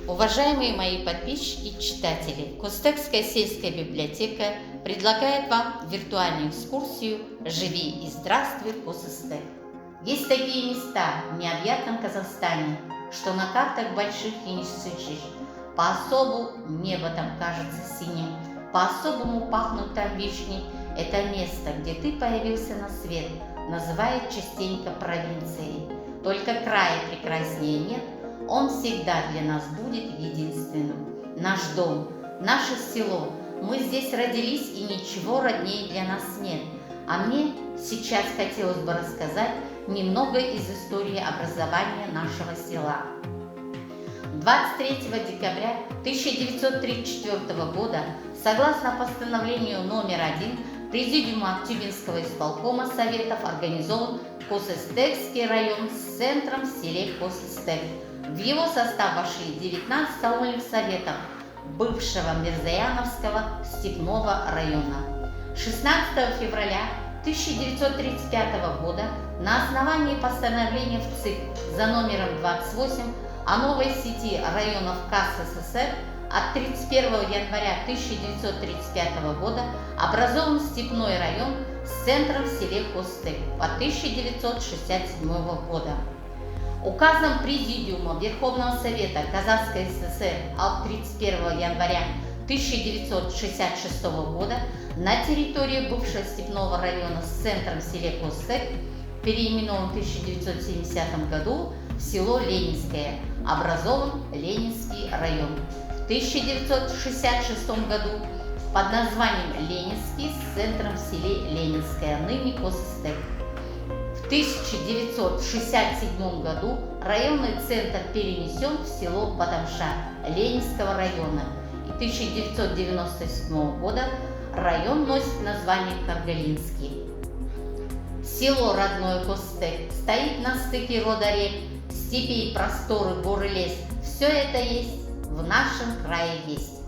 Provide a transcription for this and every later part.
Уважаемые мои подписчики и читатели, Костекская сельская библиотека предлагает вам виртуальную экскурсию «Живи и здравствуй, Костек». Есть такие места в необъятном Казахстане, что на картах больших и не сыщешь. По-особому небо там кажется синим, по-особому пахнут там вишни. Это место, где ты появился на свет, называют частенько провинцией. Только края прекраснее нет, он всегда для нас будет единственным. Наш дом, наше село, мы здесь родились, и ничего роднее для нас нет. А мне сейчас хотелось бы рассказать немного из истории образования нашего села. 23 декабря 1934 года, согласно постановлению номер 1 Президиума Актюбинского исполкома Советов, организован Костекский район с центром в селе Костек. В его состав вошли 19 аульных советов бывшего Мирзаяновского степного района. 16 февраля 1935 года на основании постановления в ЦИК за номером 28 о новой сети районов КССР от 31 января 1935 года образован степной район с центром в селе Костек по 1967 года. Указом Президиума Верховного Совета Казахской ССР от 31 января 1966 года на территории бывшего степного района с центром в селе Костек, переименован в 1970 году в село Ленинское, образован Ленинский район. В 1966 году под названием Ленинский с центром в селе Ленинское, ныне Костек. В 1967 году районный центр перенесен в село Бадамша Ленинского района, и 1997 года район носит название Каргалинский. Село родное Костек стоит на стыке рода рек, степей, просторы, горы, лес. Все это есть в нашем крае есть.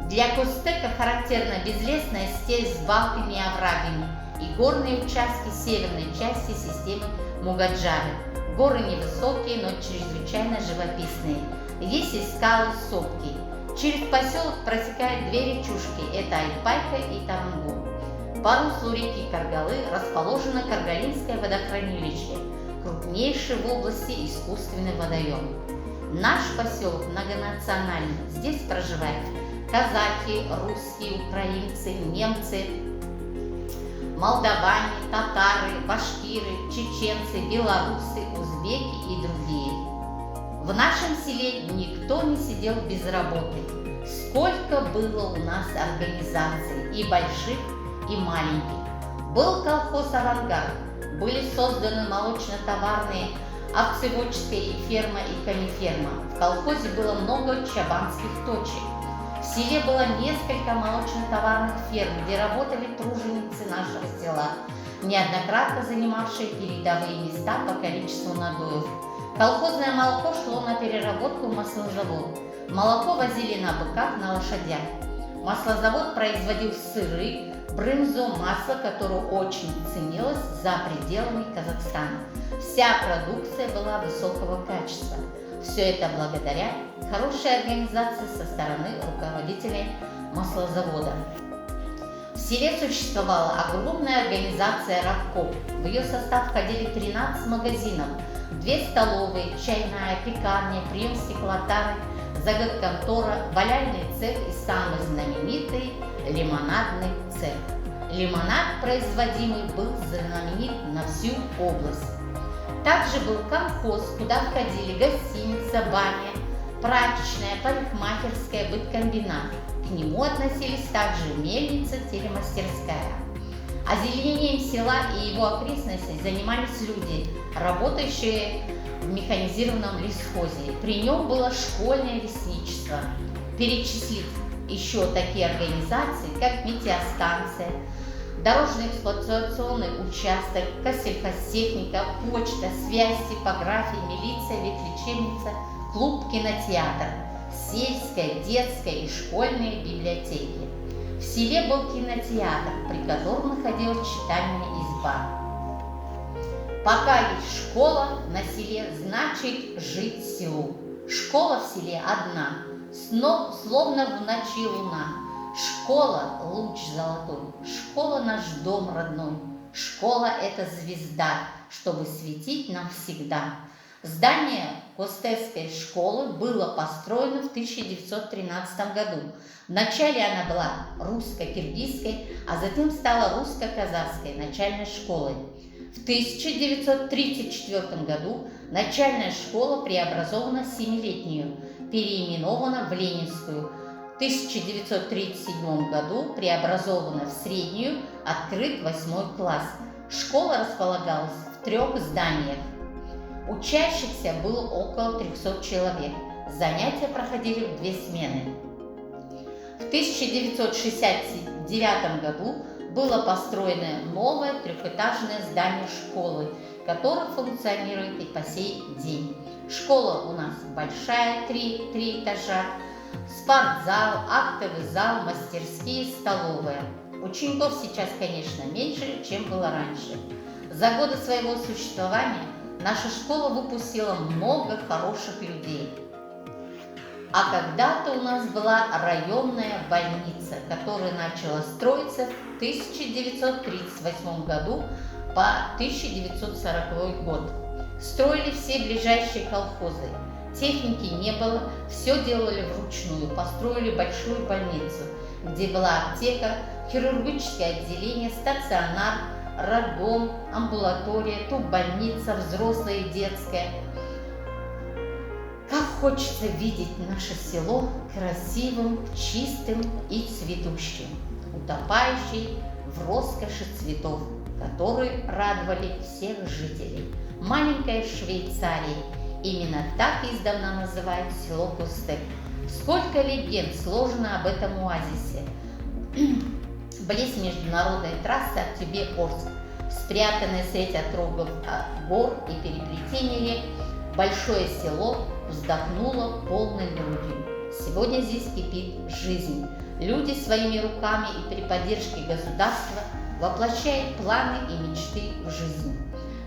Для Костека характерна безлесная степь с балками и оврагами и горные участки северной части системы Мугаджары. Горы невысокие, но чрезвычайно живописные. Есть и скалы, сопки. Через поселок протекают две речушки – это Айпайка и Тамангу. По руслу реки Каргалы расположено Каргалинское водохранилище, крупнейший в области искусственный водоем. Наш поселок многонациональный. Здесь проживают казахи, русские, украинцы, немцы, молдаване, татары, башкиры, чеченцы, белорусы, узбеки и другие. В нашем селе никто не сидел без работы. Сколько было у нас организаций, и больших, и маленьких. Был колхоз «Авангард», были созданы молочно-товарные, овцеводческая ферма и конеферма. В колхозе было много чабанских точек. В селе было несколько молочно-товарных ферм, где работали труженицы нашего села, неоднократно занимавшие передовые места по количеству надоев. Колхозное молоко шло на переработку в маслозавод. Молоко возили на быках, на лошадях. Маслозавод производил сыры, брынзу, масло, которое очень ценилось за пределами Казахстана. Вся продукция была высокого качества. Все это благодаря хорошей организации со стороны руководителей маслозавода. В селе существовала огромная организация «Рабкоп». В ее состав входили 13 магазинов, 2 столовые, чайная, пекарня, прием стеклотары, заготконтора, валяльный цех и самый знаменитый лимонадный цех. Лимонад, производимый, был знаменит на всю область. Также был колхоз, куда входили гостиница, баня, прачечная, парикмахерская, быткомбинат. К нему относились также мельница, телемастерская. Озеленением села и его окрестностей занимались люди, работающие в механизированном лесхозе. При нем было школьное лесничество. Перечислить еще такие организации, как метеостанция, дорожно-эксплуатационный участок, сельхозтехника, почта, связь, типография, милиция, ветлечебница, клуб, кинотеатр, сельская, детская и школьные библиотеки. В селе был кинотеатр, при котором находилась читальная изба. Пока есть школа на селе, значит жить селу. Школа в селе одна, словно в ночи луна. Школа – луч золотой, школа – наш дом родной. Школа – это звезда, чтобы светить нам всегда. Здание Костецкой школы было построено в 1913 году. Вначале она была русско-киргизской, а затем стала русско-казахской начальной школой. В 1934 году начальная школа преобразована в 7-летнюю, переименована в Ленинскую. В 1937 году преобразована в среднюю, открыт 8 класс. Школа располагалась в 3 зданиях. Учащихся было около 300 человек. Занятия проходили в 2 смены. В 1969 году было построено новое 3-этажное здание школы, которое функционирует и по сей день. Школа у нас большая, 3 этажа, спортзал, актовый зал, мастерские, столовая. Учеников сейчас, конечно, меньше, чем было раньше. За годы своего существования наша школа выпустила много хороших людей. А когда-то у нас была районная больница, которая начала строиться в 1938 году по 1940 год. Строили все ближайшие колхозы. Техники не было, все делали вручную. Построили большую больницу, где была аптека, хирургическое отделение, стационар, роддом, амбулатория, туббольница, взрослая и детская. Как хочется видеть наше село красивым, чистым и цветущим, утопающим в роскоши цветов, которые радовали всех жителей. Маленькая Швейцария, именно так издавна называют село Костек. Сколько легенд сложено об этом оазисе. Близ международной трассы Актюбе-Орск, спрятанное средь отрогов гор и переплетения рек, большое село вздохнуло полной грудью. Сегодня здесь кипит жизнь. Люди своими руками и при поддержке государства воплощают планы и мечты в жизнь.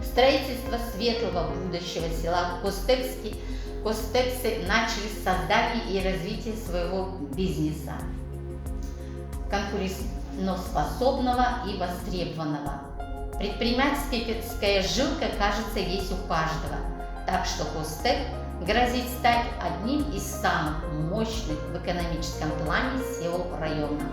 Строительство светлого будущего села Костексы начали с создания и развития своего бизнеса, конкурентоспособного и востребованного. Предпринимательская жилка, кажется, есть у каждого. Так что Костек грозит стать одним из самых мощных в экономическом плане сел района.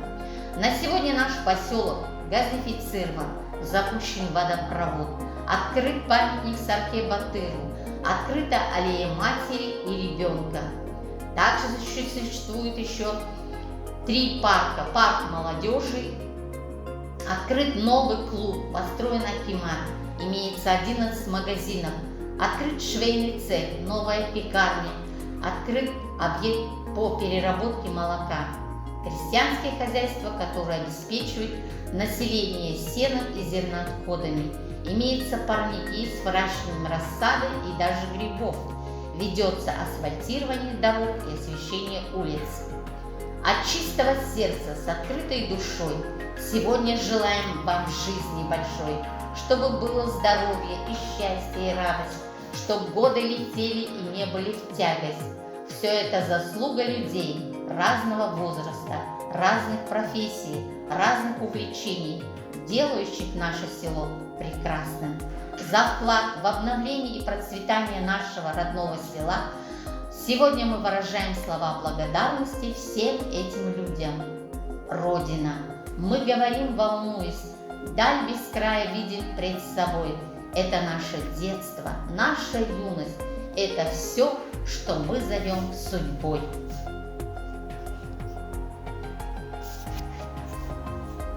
На сегодня наш поселок газифицирован, запущен водопровод, открыт памятник Сарке Батыру, открыта аллея матери и ребенка. Также существует еще 3 парка. Парк молодежи, открыт новый клуб, построен акимат, имеется 11 магазинов, открыт швейный цех, новая пекарня, открыт объект по переработке молока, крестьянские хозяйства, которые обеспечивают население сеном и зерноотходами, имеются парники с выращиванием рассады и даже грибов, ведется асфальтирование дорог и освещение улиц. От чистого сердца, с открытой душой, сегодня желаем вам жизни большой, чтобы было здоровье и счастье и радость, чтобы годы летели и не были в тягость. Все это заслуга людей разного возраста, разных профессий, разных увлечений, делающих наше село прекрасным. За вклад в обновление и процветание нашего родного села сегодня мы выражаем слова благодарности всем этим людям. Родина, мы говорим, волнуясь, даль без края видим пред собой. Это наше детство, наша юность, это все, что мы зовем судьбой.